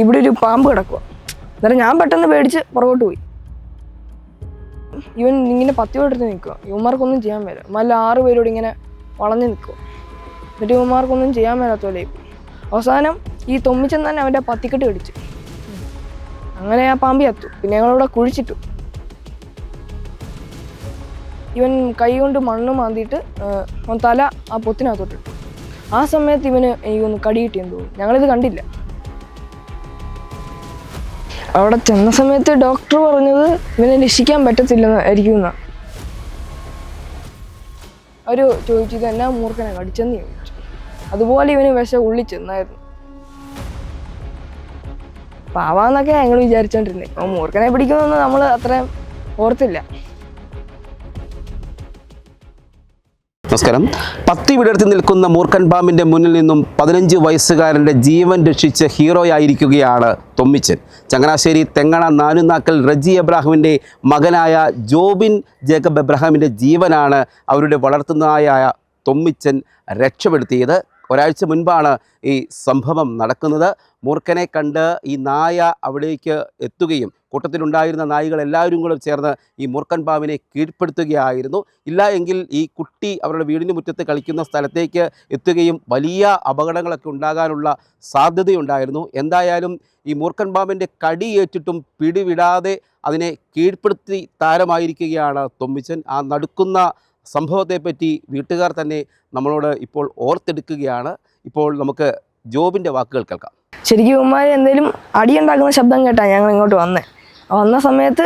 ഇവിടെ ഒരു പാമ്പ് കിടക്കുക. അന്നേരം ഞാൻ പെട്ടെന്ന് പേടിച്ച് പുറകോട്ട് പോയി. ഇവൻ ഇങ്ങനെ പത്തിയോടെടുത്ത് നിൽക്കുക. ഇവന്മാർക്കൊന്നും ചെയ്യാൻ മേല. മല്ല 6 പേരോട് ഇങ്ങനെ വളഞ്ഞു നിൽക്കുക. എന്നിട്ട് ഇവന്മാർക്കൊന്നും ചെയ്യാൻ മേലാത്ത പോലെ. അവസാനം ഈ തൊമ്മിച്ചൻ തന്നെ അവൻ്റെ പത്തിക്കെട്ട് കടിച്ചു. അങ്ങനെ ആ പാമ്പി എത്തു. പിന്നെ ഞങ്ങളിവിടെ കുഴിച്ചിട്ടു. ഇവൻ കൈ കൊണ്ട് മണ്ണ് മാന്തിയിട്ട് അവൻ തല ആ പൊത്തിനകത്തോട്ടിട്ടു. ആ സമയത്ത് ഇവന് എനിക്കൊന്ന് കടി കിട്ടിയെന്ന് തോന്നുന്നു. ഞങ്ങളിത് കണ്ടില്ല. അവിടെ ചെന്ന സമയത്ത് ഡോക്ടർ പറഞ്ഞത് ഇവനെ രക്ഷിക്കാൻ പറ്റത്തില്ലെന്നായിരിക്കും എന്നാണ്. അവർ ചോദിച്ചത് എന്നാ മൂർഖനെ കടിച്ചെന്ന് ചോദിച്ചു. അതുപോലെ ഇവന് വിഷം ഉള്ളിൽ ചെന്നായിരുന്നു. പാവാന്നൊക്കെ ഞങ്ങൾ വിചാരിച്ചോണ്ടിരുന്നത്. അപ്പോൾ മൂർഖനെ പിടിക്കുമെന്ന് നമ്മൾ അത്രയും ഓർത്തില്ല. നമസ്കാരം. പത്തി വിടർത്തി നിൽക്കുന്ന മൂർഖൻ പാമ്പിൻ്റെ മുന്നിൽ നിന്നും 15 വയസ്സുകാരൻ്റെ ജീവൻ രക്ഷിച്ച ഹീറോയായിരിക്കുകയാണ് തൊമ്മിച്ചൻ. ചങ്ങനാശ്ശേരി തെങ്ങണ നാലുനാക്കൽ റജി എബ്രാഹിമിൻ്റെ മകനായ ജോബിൻ ജേക്കബ് എബ്രാഹിമിൻ്റെ ജീവനാണ് അവരുടെ വളർത്തുനായായ തൊമ്മിച്ചൻ രക്ഷപ്പെടുത്തിയത്. ഒരാഴ്ച മുൻപാണ് ഈ സംഭവം നടക്കുന്നത്. മൂർഖനെ കണ്ട് ഈ നായ അവിടേക്ക് എത്തുകയും കൂട്ടത്തിലുണ്ടായിരുന്ന നായികൾ എല്ലാവരും കൂടെ ചേർന്ന് ഈ മൂർഖൻ പാമ്പിനെ കീഴ്പ്പെടുത്തുകയായിരുന്നു. ഇല്ല എങ്കിൽ ഈ കുട്ടി അവരുടെ വീടിന് മുറ്റത്ത് കളിക്കുന്ന സ്ഥലത്തേക്ക് എത്തുകയും വലിയ അപകടങ്ങളൊക്കെ ഉണ്ടാകാനുള്ള സാധ്യതയുണ്ടായിരുന്നു. എന്തായാലും ഈ മൂർഖൻ പാമ്പിൻ്റെ കടിയേറ്റിട്ടും പിടിവിടാതെ അതിനെ കീഴ്പ്പെടുത്തി താരമായിരിക്കുകയാണ് തൊമ്മിച്ചൻ. ആ നടുക്കുന്ന സംഭവത്തെപ്പറ്റി വീട്ടുകാർ തന്നെ നമ്മളോട് ഇപ്പോൾ ഓർത്തെടുക്കുകയാണ്. ഇപ്പോൾ നമുക്ക് ജോബിൻ്റെ വാക്കുകൾ കേൾക്കാം. ശരിക്കും ഇവന്മാർ എന്തെങ്കിലും അടിയുണ്ടാക്കുന്ന ശബ്ദം കേട്ടാണ് ഞങ്ങൾ ഇങ്ങോട്ട് വന്ന സമയത്ത്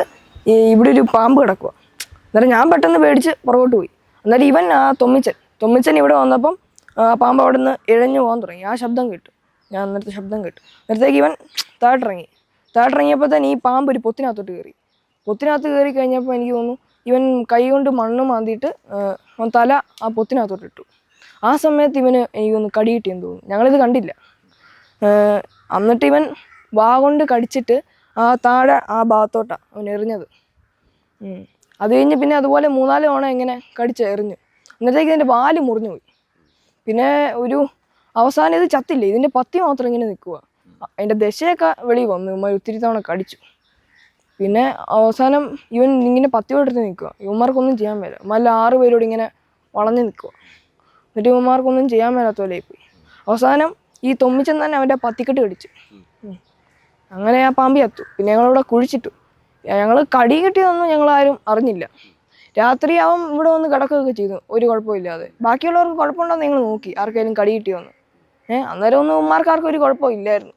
ഇവിടെ ഒരു പാമ്പ് കിടക്കുക. അന്നേരം ഞാൻ പെട്ടെന്ന് പേടിച്ച് പുറകോട്ട് പോയി. അന്നേരം ഇവൻ ആ തൊമ്മിച്ചൻ ഇവിടെ വന്നപ്പം പാമ്പ് അവിടെ നിന്ന് ഇഴഞ്ഞു പോകാൻ തുടങ്ങി. ആ ശബ്ദം കേട്ടു. ഞാൻ അന്നേരത്തെ ശബ്ദം കേട്ടു. അന്നേരത്തേക്ക് ഇവൻ താഴോട്ടിറങ്ങിയപ്പോൾ തന്നെ ഈ പാമ്പ് ഒരു പൊത്തിനകത്തോട്ട് കയറി കഴിഞ്ഞപ്പോൾ എനിക്ക് തോന്നുന്നു ഇവൻ കൈ കൊണ്ട് മണ്ണ് മാന്തിയിട്ട് അവൻ തല ആ പൊത്തിനകത്തോട്ടിട്ടു. ആ സമയത്ത് ഇവന് എനിക്കൊന്ന് കടി കിട്ടിയെന്ന് തോന്നുന്നു. ഞങ്ങളിത് കണ്ടില്ല. എന്നിട്ട് ഇവൻ വാ കൊണ്ട് കടിച്ചിട്ട് ആ താഴെ ആ ഭാഗത്തോട്ടാണ് അവൻ എറിഞ്ഞത്. അത് കഴിഞ്ഞ് പിന്നെ അതുപോലെ 3-4 തവണ ഇങ്ങനെ കടിച്ച് എറിഞ്ഞു. അന്നേരത്തേക്ക് ഇതിൻ്റെ വാല് മുറിഞ്ഞു പോയി. പിന്നെ ഒരു അവസാനം ഇത് ചത്തില്ല. ഇതിൻ്റെ പത്തി മാത്രം ഇങ്ങനെ നിൽക്കുക. അതിൻ്റെ ദശയൊക്കെ വെളിയിൽ വന്നു. ഒത്തിരി തവണ കടിച്ചു. പിന്നെ അവസാനം ഇവൻ ഇങ്ങനെ പത്തിയോടെടുത്ത് നിൽക്കുക. ഇവന്മാർക്കൊന്നും ചെയ്യാൻ മേല. മല്ല 6 പേരോട് ഇങ്ങനെ വളഞ്ഞു നിൽക്കുക. എന്നിട്ട് ഇവന്മാർക്കൊന്നും ചെയ്യാൻ മേലാത്ത പോലെ പോയി. അവസാനം ഈ തൊമ്മിച്ചൻ തന്നെ അവൻ്റെ പത്തിക്കെട്ട് കടിച്ചു. അങ്ങനെ ആ പാമ്പി എത്തു. പിന്നെ ഞങ്ങളിവിടെ കുഴിച്ചിട്ടു. ഞങ്ങൾ കടി കിട്ടിയതൊന്നും ഞങ്ങളാരും അറിഞ്ഞില്ല. രാത്രി അവൻ ഇവിടെ വന്ന് കിടക്കുകയൊക്കെ ചെയ്തു, ഒരു കുഴപ്പമില്ലാതെ. ബാക്കിയുള്ളവർക്ക് കുഴപ്പമുണ്ടോയെന്ന് ഞങ്ങൾ നോക്കി, ആർക്കെങ്കിലും കടി കിട്ടിയോന്ന്. അന്നേരം ഒന്നും ഉമ്മാർക്കാർക്കും ഒരു കുഴപ്പമില്ലായിരുന്നു.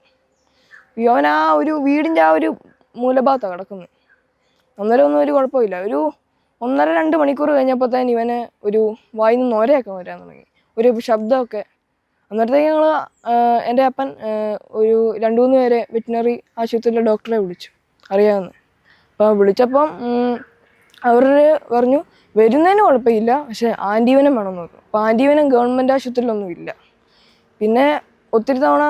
അവൻ ആ ഒരു വീടിൻ്റെ ആ ഒരു മൂലഭാഗത്താണ് കിടക്കുന്നത്. അന്നേരം ഒന്നും ഒരു കുഴപ്പമില്ല. ഒരു 1.5-2 മണിക്കൂർ കഴിഞ്ഞപ്പോഴത്തേന് ഇവന് ഒരു വായിൽ നിന്ന് നോരയൊക്കെ വരാൻ തുടങ്ങി, ഒരു ശബ്ദമൊക്കെ. അന്നേരത്തേക്ക് ഞങ്ങൾ എൻ്റെ അപ്പൻ ഒരു 2-3 പേരെ വെറ്റിനറി ആശുപത്രിയിലെ ഡോക്ടറെ വിളിച്ചു, അറിയാവുന്ന. അപ്പോൾ വിളിച്ചപ്പം അവർ പറഞ്ഞു വരുന്നതിന് കുഴപ്പമില്ല, പക്ഷേ ആൻറ്റിവനം വേണമെന്ന് പറഞ്ഞു. അപ്പോൾ ആൻറ്റിവനം ഗവൺമെൻറ് ആശുപത്രിയിലൊന്നും ഇല്ല. പിന്നെ ഒത്തിരി തവണ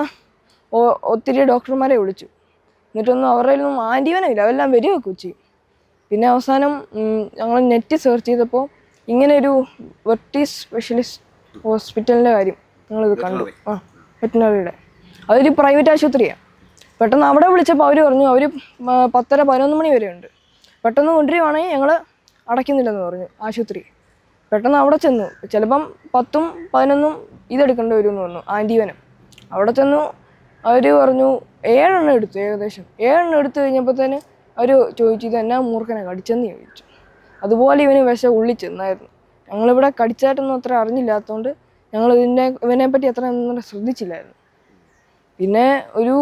ഒത്തിരി ഡോക്ടർമാരെ വിളിച്ചു. എന്നിട്ടൊന്നും അവരുടെ ഒന്നും ആൻറ്റിവനം ഇല്ല, അതെല്ലാം വരികയൊക്കെ ചെയ്യും. പിന്നെ അവസാനം ഞങ്ങൾ നെറ്റ് സെർച്ച് ചെയ്തപ്പോൾ ഇങ്ങനെ ഒരു വെർട്ടീസ് സ്പെഷ്യലിസ്റ്റ് ഹോസ്പിറ്റലിൻ്റെ കാര്യം ഞങ്ങളിത് കണ്ടു. വെറ്റിനറിയുടെ അതൊരു പ്രൈവറ്റ് ആശുപത്രിയാണ്. പെട്ടെന്ന് അവിടെ വിളിച്ചപ്പോൾ അവർ പറഞ്ഞു അവർ 10-11 മണി വരെ ഉണ്ട്, പെട്ടെന്ന് കൊണ്ടുവരുവാണെങ്കിൽ ഞങ്ങൾ അടയ്ക്കുന്നില്ലെന്ന് പറഞ്ഞു ആശുപത്രി. പെട്ടെന്ന് അവിടെ ചെന്നു. ചിലപ്പം 10-11 ഇതെടുക്കേണ്ടി വരുമെന്ന് പറഞ്ഞു, ആൻറ്റിവനം. അവിടെ ചെന്നു. അവർ പറഞ്ഞു 7 എണ്ണം എടുത്തു. ഏകദേശം 7 എണ്ണം എടുത്തു കഴിഞ്ഞപ്പോഴത്തേന് അവർ ചോദിച്ചു ഇത് എന്നാ മൂർഖനെ കടിച്ചെന്ന് ചോദിച്ചു. അതുപോലെ ഇവന് വിഷം ഉള്ളിൽ ചെന്നായിരുന്നു. ഞങ്ങളിവിടെ കടിച്ചായിട്ടൊന്നും അത്ര അറിഞ്ഞില്ലാത്തതുകൊണ്ട് ഞങ്ങൾ ഇവനെപ്പറ്റി അത്ര ഒന്നും ശ്രദ്ധിച്ചില്ലായിരുന്നു. പിന്നെ ഒരു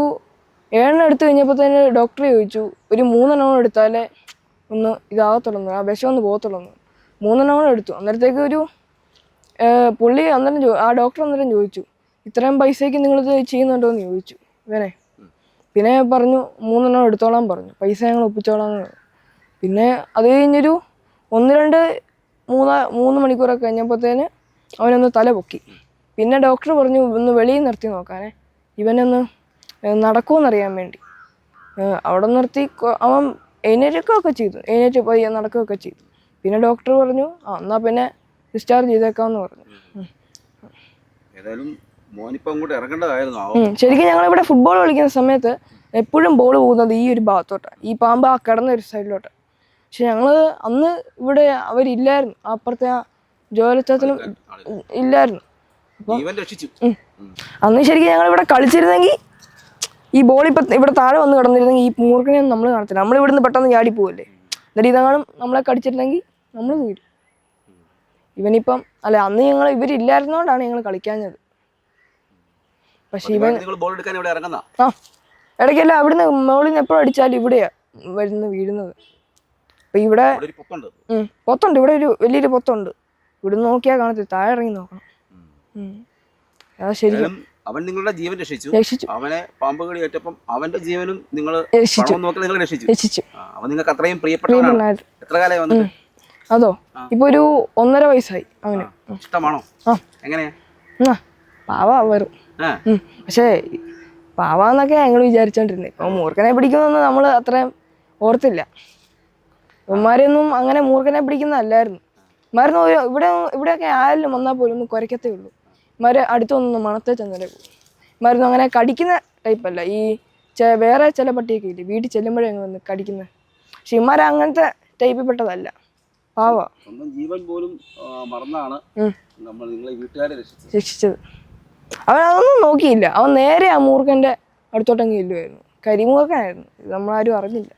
7 എണ്ണം എടുത്തു കഴിഞ്ഞപ്പോഴത്തേന് ഡോക്ടറെ ചോദിച്ചു ഒരു 3 എണ്ണം എടുത്താലേ ഒന്ന് ഇതാകത്തുള്ളൂ, ആ വിഷം ഒന്ന് പോകത്തുള്ളൂ. 3 എണ്ണം എടുത്തു. അന്നേരത്തേക്ക് ഒരു പുള്ളി ആ ഡോക്ടർ അന്നേരം ചോദിച്ചു ഇത്രയും പൈസയ്ക്ക് നിങ്ങളിത് ചെയ്യുന്നുണ്ടോ എന്ന് ചോദിച്ചു ഇവനെ. പിന്നെ പറഞ്ഞു 3 എണ്ണം എടുത്തോളാൻ പറഞ്ഞു, പൈസ ഞങ്ങൾ ഒപ്പിച്ചോളാന്ന് പറഞ്ഞു. പിന്നെ അത് കഴിഞ്ഞൊരു 1-2-3 മണിക്കൂറൊക്കെ കഴിഞ്ഞപ്പോഴത്തേന് അവനൊന്ന് തല പൊക്കി. പിന്നെ ഡോക്ടർ പറഞ്ഞു ഒന്ന് വെളിയിൽ നിർത്തി നോക്കാനേ, ഇവനൊന്ന് നടക്കുമെന്നറിയാൻ വേണ്ടി. അവിടെ നിർത്തി അവൻ എഴുന്നേൽക്കുകയൊക്കെ ചെയ്തു, എഴുന്നേറ്റ് പോയി നടക്കുകയൊക്കെ ചെയ്തു. പിന്നെ ഡോക്ടർ പറഞ്ഞു എന്നാൽ പിന്നെ ഡിസ്ചാർജ് ചെയ്തേക്കാമെന്ന് പറഞ്ഞു. ഏതായാലും മോനിപ്പോ അങ്ങോട്ട് ഇറങ്ങേണ്ടതായിരുന്നു. ശരിക്കും ഞങ്ങളിവിടെ ഫുട്ബോൾ കളിക്കുന്ന സമയത്ത് എപ്പോഴും ബോൾ പോകുന്നത് ഈ ഒരു ഭാഗത്തോട്ടാണ്, ഈ പാമ്പ് ആ കിടന്ന ഒരു സൈഡിലോട്ട്. പക്ഷെ ഞങ്ങൾ അന്ന് ഇവിടെ അവരില്ലായിരുന്നു, അപ്പുറത്തെ ആ ജോലച്ചത്തിനും ഇല്ലായിരുന്നു. അപ്പോൾ അന്ന് ശരിക്കും ഞങ്ങൾ ഇവിടെ കളിച്ചിരുന്നെങ്കിൽ ഈ ബോൾ ഇപ്പം ഇവിടെ താഴെ വന്ന് കിടന്നിരുന്നെങ്കിൽ ഈ മൂർഖനെയൊന്നും നമ്മൾ കാണത്തില്ല. നമ്മൾ ഇവിടുന്ന് പെട്ടെന്ന് ചാടി പോവല്ലേ, എന്നിട്ട് ഇതെങ്ങാനും നമ്മളെ കടിച്ചിരുന്നെങ്കിൽ നമ്മൾ വീഴും. ഇവനിപ്പം അല്ല, അന്ന് ഞങ്ങൾ ഇവരില്ലായിരുന്നോണ്ടാണ് ഞങ്ങൾ കളിക്കാഞ്ഞത്. പക്ഷെ ഇവൻ ആ ഇടയ്ക്കല്ല അവിടുന്ന് മോളിൽ നിന്ന് എപ്പോഴും അടിച്ചാലും ഇവിടെയാ വരുന്ന വീഴുന്നത്. അപ്പൊ ഇവിടെ പൊത്തുണ്ട്, ഇവിടെ ഒരു വലിയൊരു പൊത്തുണ്ട്. ഇവിടുന്ന് നോക്കിയാൽ കാണത്തില്ല, താഴെ ഇറങ്ങി നോക്കണം. ശരിക്കും അവൻ നിങ്ങളുടെ ജീവൻ രക്ഷിച്ചു. അവനെ പാമ്പ് കടി ഏറ്റപ്പം അവന്റെ ജീവനും നിങ്ങൾ രക്ഷിച്ചു. അവൻ നിങ്ങൾക്ക് അത്രയും പ്രിയപ്പെട്ടവനാണ്. എത്ര കാലമായി വന്നിട്ട്? അതോ ഇപ്പൊ ഒരു 1.5 വയസ്സായി. അവന് ഇഷ്ടമാണോ? എങ്ങനെയാ? പാവ വരും. പക്ഷേ പാവാന്നൊക്കെ ഞങ്ങൾ വിചാരിച്ചോണ്ടിരുന്നത്. ഇപ്പൊ മൂർഖനെ പിടിക്കുന്നൊന്നും നമ്മൾ അത്രയും ഓർത്തില്ല. ഇവന്മാരെയൊന്നും അങ്ങനെ മൂർഖനെ പിടിക്കുന്നതല്ലായിരുന്നു. ഇവന്മാരൊന്നും ഇവിടെയൊക്കെ ആയാലും വന്നാൽ പോലും ഒന്ന് കുരയ്ക്കത്തേ ഉള്ളൂ. ഇവന്മാർ അടുത്തൊന്നും മണത്തേ ചെന്നാലേ പോകും. ഇവന്മാരൊന്നും അങ്ങനെ കടിക്കുന്ന ടൈപ്പല്ല. ഈ വേറെ ചില പട്ടിയൊക്കെ ഇല്ലേ വീട്ടിൽ ചെല്ലുമ്പോഴേ വന്ന് കടിക്കുന്നത്. പക്ഷെ ഇവന്മാർ അങ്ങനത്തെ ടൈപ്പിൽ പെട്ടതല്ല. പാവ ജീവൻ പോലും മറന്നാണ് നമ്മൾ നിങ്ങളെ വീട്ടുകാരെ രക്ഷിച്ചത്. അവൻ അതൊന്നും നോക്കിയില്ല. അവൻ നേരെ ആ മൂർഖൻ്റെ അടുത്തോട്ടങ്ങ് ചെല്ലുമായിരുന്നു. കരിമൂർഖനായിരുന്നു. ഇത് നമ്മളാരും അറിഞ്ഞില്ല.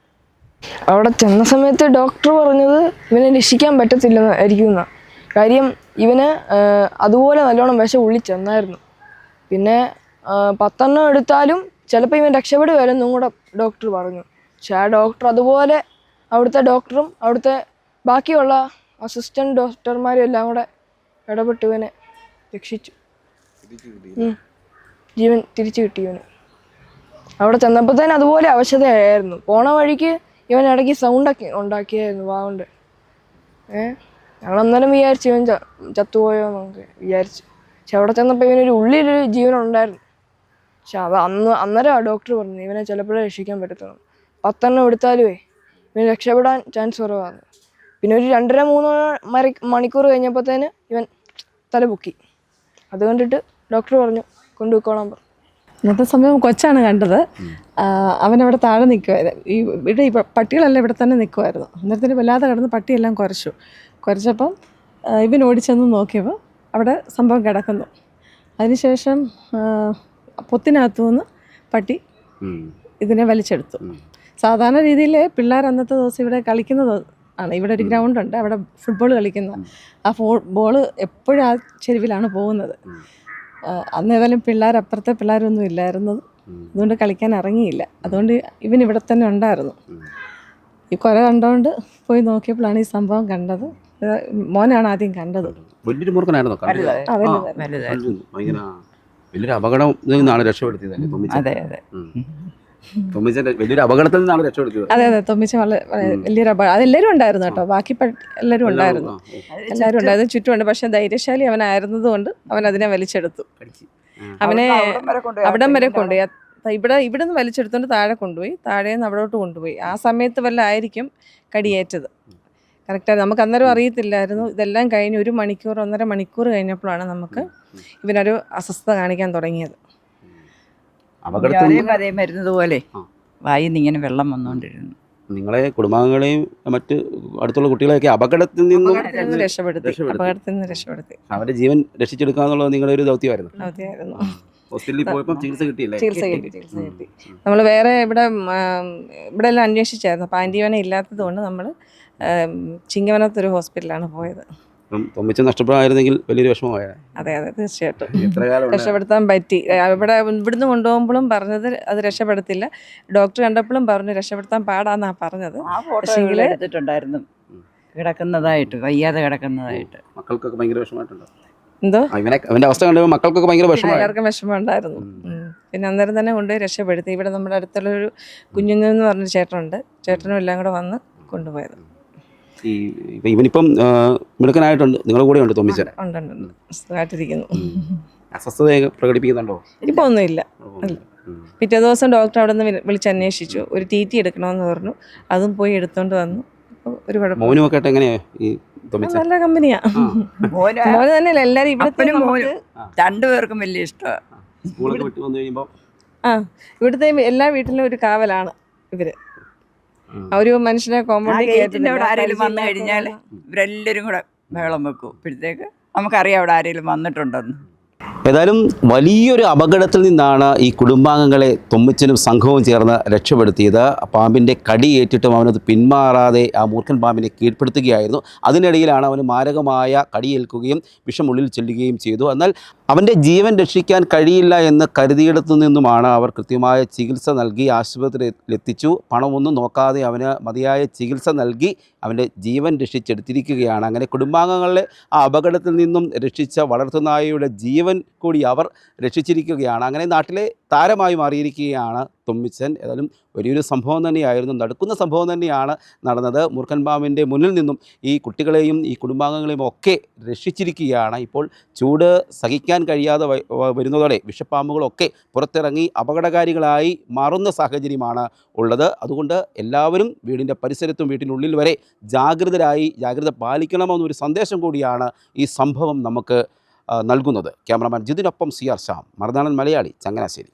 അവിടെ ചെന്ന സമയത്ത് ഡോക്ടർ പറഞ്ഞത് ഇവനെ രക്ഷിക്കാൻ പറ്റത്തില്ലെന്നായിരിക്കും എന്നാണ്. കാര്യം ഇവന് അതുപോലെ നല്ലോണം വിഷം ഉള്ളിച്ചെന്നായിരുന്നു. പിന്നെ 10 എണ്ണം എടുത്താലും ചിലപ്പോൾ ഇവൻ രക്ഷപ്പെടുകയായിരുന്നും കൂടെ ഡോക്ടർ പറഞ്ഞു. പക്ഷെ ആ ഡോക്ടർ അതുപോലെ അവിടുത്തെ ഡോക്ടറും അവിടുത്തെ ബാക്കിയുള്ള അസിസ്റ്റൻറ്റ് ഡോക്ടർമാരും എല്ലാം കൂടെ ഇടപെട്ട് ഇവനെ രക്ഷിച്ചു. ജീവൻ തിരിച്ചു കിട്ടിയവന്. അവിടെ ചെന്നപ്പോഴത്തേന് അതുപോലെ അവശതയായിരുന്നു. പോണ വഴിക്ക് ഇവൻ ഇടയ്ക്ക് സൗണ്ടൊക്കെ ഉണ്ടാക്കിയായിരുന്നു വാവുണ്ട്. ഞങ്ങൾ അന്നേരം വിചാരിച്ചു ഇവൻ ചത്തുപോയോ എന്നൊക്കെ വിചാരിച്ചു. പക്ഷെ അവിടെ ചെന്നപ്പോൾ ഇവനൊരു ഉള്ളിലൊരു ജീവനുണ്ടായിരുന്നു. പക്ഷെ അന്നേരം ആ ഡോക്ടർ പറഞ്ഞു ഇവനെ ചിലപ്പോഴേ രക്ഷിക്കാൻ പറ്റത്തുള്ളൂ. 10 എണ്ണം എടുത്താലുമേ ഇവന് രക്ഷപ്പെടാൻ ചാൻസ് കുറവാണ്. പിന്നെ ഒരു 2-3 മണിക്കൂർ കഴിഞ്ഞപ്പോഴത്തേന് ഇവൻ തലപൊക്കി. അത് കണ്ടിട്ട് ഡോക്ടർ പറഞ്ഞു കൊണ്ടുപോയിക്കോളാൻ പറഞ്ഞു. ഇന്നത്തെ സമയം കൊച്ചാണ് കണ്ടത്. അവനവിടെ താഴെ നിൽക്കുമായിരുന്നു. ഈ പട്ടികളെല്ലാം ഇവിടെ തന്നെ നിൽക്കുമായിരുന്നു. അന്നേരത്തിന് വല്ലാതെ കിടന്ന് പട്ടിയെല്ലാം കുരച്ചപ്പം ഇവൻ ഓടിച്ചെന്ന് നോക്കിയപ്പോൾ അവിടെ സംഭവം കിടക്കുന്നു. അതിനുശേഷം പൊത്തിനകത്തു നിന്ന് പട്ടി ഇതിനെ വലിച്ചെടുത്തു. സാധാരണ രീതിയിൽ പിള്ളേർ അന്നത്തെ ദിവസം ഇവിടെ കളിക്കുന്നത് ആണ്. ഇവിടെ ഒരു ഗ്രൗണ്ടുണ്ട്, അവിടെ ഫുട്ബോൾ കളിക്കുന്ന. ആ ബോൾ എപ്പോഴും ആ ചെരുവിലാണ് പോകുന്നത്. അന്ന് ഏതായാലും അപ്പുറത്തെ പിള്ളേരൊന്നും ഇല്ലായിരുന്നത്, അതുകൊണ്ട് കളിക്കാൻ ഇറങ്ങിയില്ല. അതുകൊണ്ട് ഇവൻ ഇവിടെ തന്നെ ഉണ്ടായിരുന്നു. ഈ കുര കണ്ടുകൊണ്ട് പോയി നോക്കിയപ്പോഴാണ് ഈ സംഭവം കണ്ടത്. മോനാണ് ആദ്യം കണ്ടത്. വലിയൊരു മൂർഖനായിരുന്നോ? വലിയൊരു അപകടം നിന്നാണ് രക്ഷപ്പെടുത്തിയത്. അതെ അതെ, വലിയൊരു അപകടത്തിൽ നിന്നാണ് രക്ഷപ്പെടുത്തിയത്. അതെ അതെ, തൊമ്മിച്ച വലിയൊരു അപകടം. അതെല്ലാവരും ഉണ്ടായിരുന്നു കേട്ടോ, ബാക്കി എല്ലാവരും ഉണ്ടായിരുന്നു. എല്ലാവരും ഉണ്ടായിരുന്നു, ചുറ്റുമുണ്ട്. പക്ഷെ ധൈര്യശാലി അവനായിരുന്നത് കൊണ്ട് അവൻ അതിനെ വലിച്ചെടുത്തു. അവനെ അവിടം വരെ കൊണ്ടുപോയി. ഇവിടെ നിന്ന് വലിച്ചെടുത്തോണ്ട് താഴെ കൊണ്ടുപോയി, താഴെ നിന്ന് അവിടോട്ട് കൊണ്ടുപോയി. ആ സമയത്ത് വല്ല ആയിരിക്കും കടിയേറ്റത്. കറക്റ്റായി നമുക്ക് അന്നേരം അറിയത്തില്ലായിരുന്നു. ഇതെല്ലാം കഴിഞ്ഞ് 1 മണിക്കൂർ 1.5 മണിക്കൂർ കഴിഞ്ഞപ്പോഴാണ് നമുക്ക് ഇവനൊരു അസ്വസ്ഥത കാണിക്കാൻ തുടങ്ങിയത്. മരുന്നതുപോലെ വായിൽ നിന്ന് ഇങ്ങനെ വെള്ളം വന്നുകൊണ്ടിരുന്നു. നിങ്ങളെ കുടുംബാംഗങ്ങളെയും മറ്റ് അടുത്തുള്ള കുട്ടികളെയൊക്കെ അപകടത്തിൽ നിന്നും രക്ഷപ്പെടുത്തി അവരുടെ ജീവൻ രക്ഷിച്ചെടുക്കുക എന്നുള്ളത് നിങ്ങളുടെ ഒരു ദൗത്യമായിരുന്നു. ഹോസ്പിറ്റലിൽ പോയപ്പോൾ ചികിത്സ കിട്ടി. നമ്മൾ വേറെ ഇവിടെ എല്ലാം അന്വേഷിച്ചായിരുന്നു. അപ്പോൾ ആൻറ്റിവനെ ഇല്ലാത്തത് കൊണ്ട് നമ്മൾ ചിങ്ങവനത്തൊരു ഹോസ്പിറ്റലാണ് പോയത്. തൊമ്മിച്ച നഷ്ടപ്പെടായിരുന്നെങ്കിൽ വലിയൊരു വിഷമമായ. അതെ അതെ, തീർച്ചയായിട്ടും രക്ഷപ്പെടുത്താൻ പറ്റി. ഇവിടുന്ന് കൊണ്ടുപോകുമ്പോഴും പറഞ്ഞത് അത് രക്ഷപ്പെടുത്തില്ല. ഡോക്ടർ കണ്ടപ്പോഴും പറഞ്ഞു രക്ഷപ്പെടുത്താൻ പാടാന്നാ പറഞ്ഞത്. എടുത്തിട്ടുണ്ടായിരുന്നു കിടക്കുന്നതായിട്ട്, വയ്യാതെ കിടക്കുന്നതായിട്ട്. മക്കൾക്കൊക്കെ ഭയങ്കര വിഷമമായിട്ടുണ്ടോ? എന്തോ അവന്റെ അവസ്ഥ കണ്ടപ്പോൾ മക്കൾക്കൊക്കെ ഭയങ്കര എല്ലാവർക്കും വിഷമമുണ്ടായിരുന്നു. പിന്നെ അന്നേരം തന്നെ കൊണ്ടുപോയി രക്ഷപ്പെടുത്തി. ഇവിടെ നമ്മുടെ അടുത്തുള്ളൊരു കുഞ്ഞുങ്ങെന്ന് പറഞ്ഞൊരു ചേട്ടനുണ്ട്, ചേട്ടനും എല്ലാം കൂടെ വന്ന് കൊണ്ടുപോയത്. ഇവനിപ്പം മിടുക്കനായിട്ടുണ്ട്, നിങ്ങളുടെ കൂടെ ഉണ്ട് തൊമ്മിച്ചൻ. ഉണ്ട്, സുഖമായിട്ടിരിക്കുന്നു. അസ്വസ്ഥത പ്രകടിപ്പിക്കുന്നുണ്ടോ? ഇപ്പൊ ഒന്നുമില്ല. പിറ്റേ ദിവസം ഡോക്ടർ അവിടെ നിന്ന് വിളിച്ചന്വേഷിച്ചു. ഒരു TT എടുക്കണമെന്ന് പറഞ്ഞു. അതും പോയി എടുത്തോണ്ട് വന്നു. ഒരു കുഴപ്പം മോനുമൊക്കെ ആയിട്ട് എങ്ങനെയാ ഈ തൊമ്മിച്ചൻ? നല്ല കമ്പനിയാ. മോന് തന്നെയല്ല എല്ലാരും ഇവിടുത്തെ രണ്ടുപേർക്കും വലിയ ഇഷ്ടമാണ്. സ്കൂളൊക്കെ വിട്ട് വന്നു കഴിയുമ്പോൾ ഇവിടുത്തെ എല്ലാ വീട്ടിലും ഒരു കാവലാണ് ഇവര്. ഒരു മനുഷ്യനെ ഗേറ്റിന്റെ അവിടെ ആരെങ്കിലും വന്നു കഴിഞ്ഞാൽ ഇവരെല്ലാവരും കൂടെ ബഹളം വെക്കും. ഇപ്പോഴത്തേക്ക് നമുക്കറിയാം അവിടെ ആരെങ്കിലും വന്നിട്ടുണ്ടെന്ന്. ഏതായാലും വലിയൊരു അപകടത്തിൽ നിന്നാണ് ഈ കുടുംബാംഗങ്ങളെ തൊമ്മിച്ചനും സംഘവും ചേർന്ന് രക്ഷപ്പെടുത്തിയത്. പാമ്പിൻ്റെ കടിയേറ്റിട്ടും അവനത് പിന്മാറാതെ ആ മൂർഖൻ പാമ്പിനെ കീഴ്പ്പെടുത്തുകയായിരുന്നു. അതിനിടയിലാണ് അവന് മാരകമായ കടിയേൽക്കുകയും വിഷമുള്ളിൽ ചെല്ലുകയും ചെയ്തു. എന്നാൽ അവൻ്റെ ജീവൻ രക്ഷിക്കാൻ കഴിയില്ല എന്ന് കരുതിയിടത്തു നിന്നുമാണ് അവർ കൃത്യമായ ചികിത്സ നൽകി ആശുപത്രിയിലെത്തിച്ചു. പണമൊന്നും നോക്കാതെ അവന് മതിയായ ചികിത്സ നൽകി അവൻ്റെ ജീവൻ രക്ഷിച്ചെടുത്തിരിക്കുകയാണ്. അങ്ങനെ കുടുംബാംഗങ്ങളെ ആ അപകടത്തിൽ നിന്നും രക്ഷിച്ച വളർത്തുനായയുടെ ജീവൻ കൂടി അവർ രക്ഷിച്ചിരിക്കുകയാണ്. അങ്ങനെ നാട്ടിലെ താരമായി മാറിയിരിക്കുകയാണ് തൊമ്മിച്ചൻ. ഏതായാലും വലിയൊരു സംഭവം തന്നെയായിരുന്നു, നടക്കുന്ന സംഭവം തന്നെയാണ് നടന്നത്. മൂർഖൻ പാമ്പിൻ്റെ മുന്നിൽ നിന്നും ഈ കുട്ടികളെയും ഈ കുടുംബാംഗങ്ങളെയും ഒക്കെ രക്ഷിച്ചിരിക്കുകയാണ്. ഇപ്പോൾ ചൂട് സഹിക്കാൻ കഴിയാതെ വരുന്നതോടെ വിഷപ്പാമ്പുകളൊക്കെ പുറത്തിറങ്ങി അപകടകാരികളായി മാറുന്ന സാഹചര്യമാണ് ഉള്ളത്. അതുകൊണ്ട് എല്ലാവരും വീടിൻ്റെ പരിസരത്തും വീട്ടിനുള്ളിൽ വരെ ജാഗ്രത പാലിക്കണമെന്നൊരു സന്ദേശം കൂടിയാണ് ഈ സംഭവം നമുക്ക് നൽകുന്നത്. Cameraman ജിതിനൊപ്പം CR Shyam, Marunadan Malayali, Changanassery.